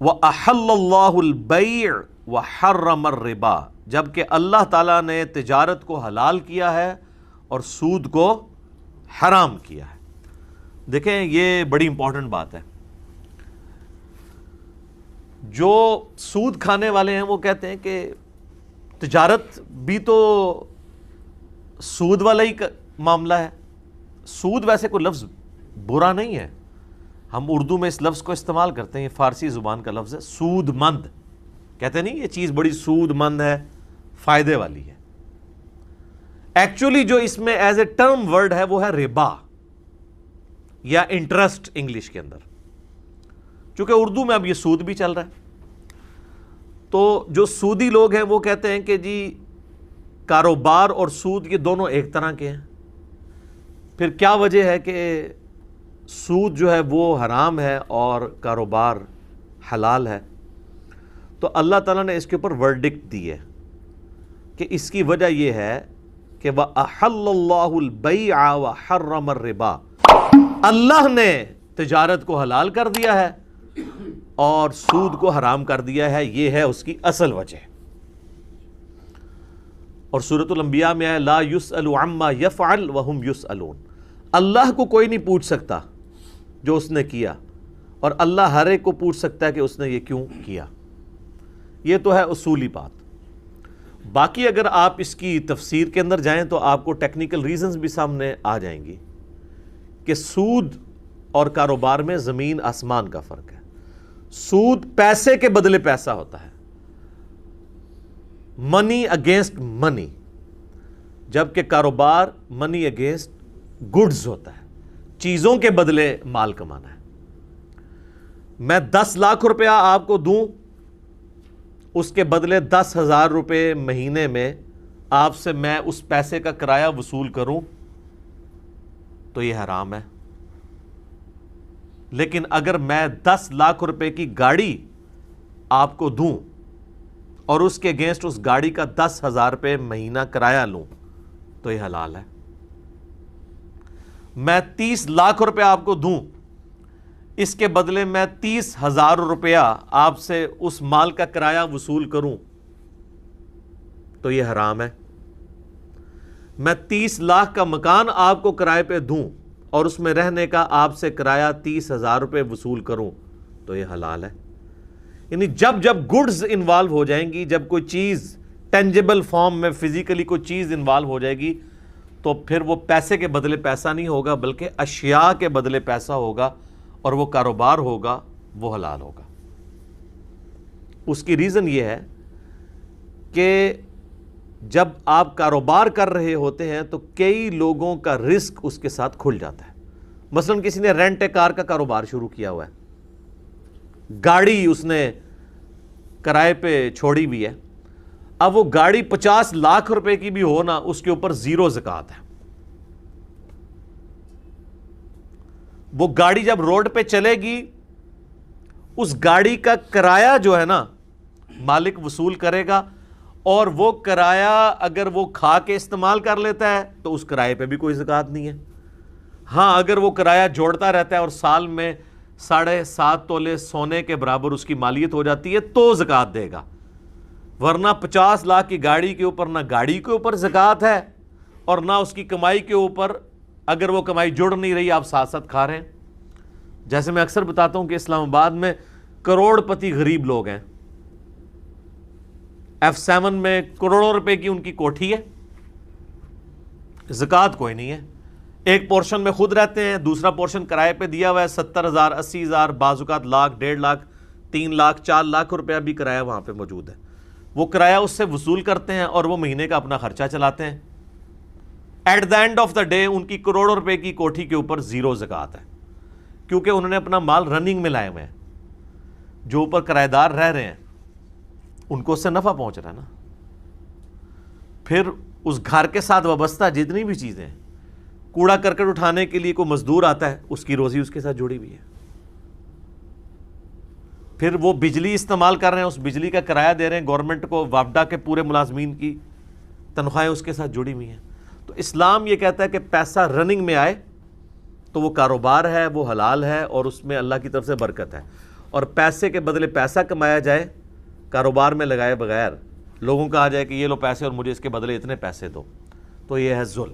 وَأَحَلَّ اللَّهُ الْبَيْعَ وَحَرَّمَ الرِّبَا، جبکہ اللہ تعالیٰ نے تجارت کو حلال کیا ہے اور سود کو حرام کیا ہے۔ دیکھیں یہ بڑی امپورٹنٹ بات ہے۔ جو سود کھانے والے ہیں وہ کہتے ہیں کہ تجارت بھی تو سود والا ہی معاملہ ہے۔ سود ویسے کوئی لفظ برا نہیں ہے، ہم اردو میں اس لفظ کو استعمال کرتے ہیں، یہ فارسی زبان کا لفظ ہے، سود مند کہتے نہیں، یہ چیز بڑی سود مند ہے، فائدے والی ہے۔ ایکچولی جو اس میں ایز اے ٹرم ورڈ ہے وہ ہے ربا یا انٹرسٹ انگلش کے اندر، چونکہ اردو میں اب یہ سود بھی چل رہا ہے۔ تو جو سودی لوگ ہیں وہ کہتے ہیں کہ جی کاروبار اور سود یہ دونوں ایک طرح کے ہیں۔ پھر کیا وجہ ہے کہ سود جو ہے وہ حرام ہے اور کاروبار حلال ہے؟ تو اللہ تعالیٰ نے اس کے اوپر ورڈکٹ دی ہے کہ اس کی وجہ یہ ہے کہ وَأَحَلَّ اللَّهُ الْبَيْعَ وَحَرَّمَ الرِّبَا، اللہ نے تجارت کو حلال کر دیا ہے اور سود کو حرام کر دیا ہے، یہ ہے اس کی اصل وجہ۔ اور سورۃ الانبیاء میں ہے لا يُسْأَلُ عَمَّا يَفْعَلْ وَهُمْ يُسْأَلُونَ، اللہ کو کوئی نہیں پوچھ سکتا جو اس نے کیا، اور اللہ ہر ایک کو پوچھ سکتا ہے کہ اس نے یہ کیوں کیا۔ یہ تو ہے اصولی بات۔ باقی اگر آپ اس کی تفسیر کے اندر جائیں تو آپ کو ٹیکنیکل ریزنز بھی سامنے آ جائیں گی کہ سود اور کاروبار میں زمین آسمان کا فرق ہے۔ سود پیسے کے بدلے پیسہ ہوتا ہے، منی اگینسٹ منی، جبکہ کاروبار منی اگینسٹ گڈز ہوتا ہے، چیزوں کے بدلے مال کمانا ہے۔ میں 10 لاکھ روپیہ آپ کو دوں، اس کے بدلے 10,000 روپے مہینے میں آپ سے میں اس پیسے کا کرایہ وصول کروں تو یہ حرام ہے۔ لیکن اگر میں 10 لاکھ روپے کی گاڑی آپ کو دوں اور اس کے اگینسٹ اس گاڑی کا 10,000 روپے مہینہ کرایہ لوں تو یہ حلال ہے۔ میں 30 لاکھ روپے آپ کو دوں، اس کے بدلے میں 30,000 روپیہ آپ سے اس مال کا کرایہ وصول کروں تو یہ حرام ہے۔ میں 30 لاکھ کا مکان آپ کو کرائے پہ دوں اور اس میں رہنے کا آپ سے کرایہ 30,000 روپے وصول کروں تو یہ حلال ہے۔ یعنی جب جب گڈز انوالو ہو جائیں گی، جب کوئی چیز ٹینجیبل فارم میں فزیکلی کوئی چیز انوالو ہو جائے گی تو پھر وہ پیسے کے بدلے پیسہ نہیں ہوگا بلکہ اشیاء کے بدلے پیسہ ہوگا، اور وہ کاروبار ہوگا، وہ حلال ہوگا۔ اس کی ریزن یہ ہے کہ جب آپ کاروبار کر رہے ہوتے ہیں تو کئی لوگوں کا رزق اس کے ساتھ کھل جاتا ہے۔ مثلا کسی نے رینٹ اے کار کا کاروبار شروع کیا ہوا ہے، گاڑی اس نے کرائے پہ چھوڑی بھی ہے، اب وہ گاڑی 50 لاکھ روپے کی بھی ہو نا، اس کے اوپر 0 زکوٰۃ ہے۔ وہ گاڑی جب روڈ پہ چلے گی، اس گاڑی کا کرایہ جو ہے نا مالک وصول کرے گا، اور وہ کرایہ اگر وہ کھا کے استعمال کر لیتا ہے تو اس کرائے پہ بھی کوئی زکوٰۃ نہیں ہے۔ ہاں اگر وہ کرایہ جوڑتا رہتا ہے اور سال میں 7.5 تولے سونے کے برابر اس کی مالیت ہو جاتی ہے تو زکوٰۃ دے گا، ورنہ 50 لاکھ کی گاڑی کے اوپر نہ گاڑی کے اوپر زکوٰۃ ہے اور نہ اس کی کمائی کے اوپر، اگر وہ کمائی جڑ نہیں رہی آپ ساتھ ساتھ کھا رہے ہیں۔ جیسے میں اکثر بتاتا ہوں کہ اسلام آباد میں کروڑ پتی غریب لوگ ہیں، F7 میں کروڑوں روپے کی ان کی کوٹھی ہے، زکوٰۃ کوئی نہیں ہے۔ ایک پورشن میں خود رہتے ہیں، دوسرا پورشن کرائے پہ دیا ہوا ہے، 70,000 80,000 بعض اوقات لاکھ 1.5 لاکھ 3 لاکھ 4 لاکھ روپیہ بھی کرایہ وہاں پہ موجود ہے۔ وہ کرایہ اس سے وصول کرتے ہیں اور وہ مہینے کا اپنا خرچہ چلاتے ہیں۔ At the end of the day ان کی کروڑوں روپے کی کوٹھی کے اوپر 0 زکوٰۃ ہے، کیونکہ انہوں نے اپنا مال رننگ میں لائے ہوئے ہیں۔ جو اوپر کرایہ دار رہ رہے ہیں ان کو اس سے نفع پہنچ رہا ہے نا۔ پھر اس گھر کے ساتھ وابستہ جتنی بھی چیزیں ہیں، کوڑا کرکٹ اٹھانے کے لیے کوئی مزدور آتا ہے، اس کی روزی اس کے ساتھ جڑی ہوئی ہے۔ پھر وہ بجلی استعمال کر رہے ہیں، اس بجلی کا کرایہ دے رہے ہیں گورنمنٹ کو، وابڈا کے پورے ملازمین کی تنخواہیں اس کے ساتھ جڑی ہوئی ہیں۔ تو اسلام یہ کہتا ہے کہ پیسہ رننگ میں آئے تو وہ کاروبار ہے، وہ حلال ہے اور اس میں اللہ کی طرف سے برکت ہے۔ اور پیسے کے بدلے پیسہ کمایا جائے کاروبار میں لگائے بغیر، لوگوں کا آ جائے کہ یہ لو پیسے اور مجھے اس کے بدلے اتنے پیسے دو، تو یہ ہے ظلم۔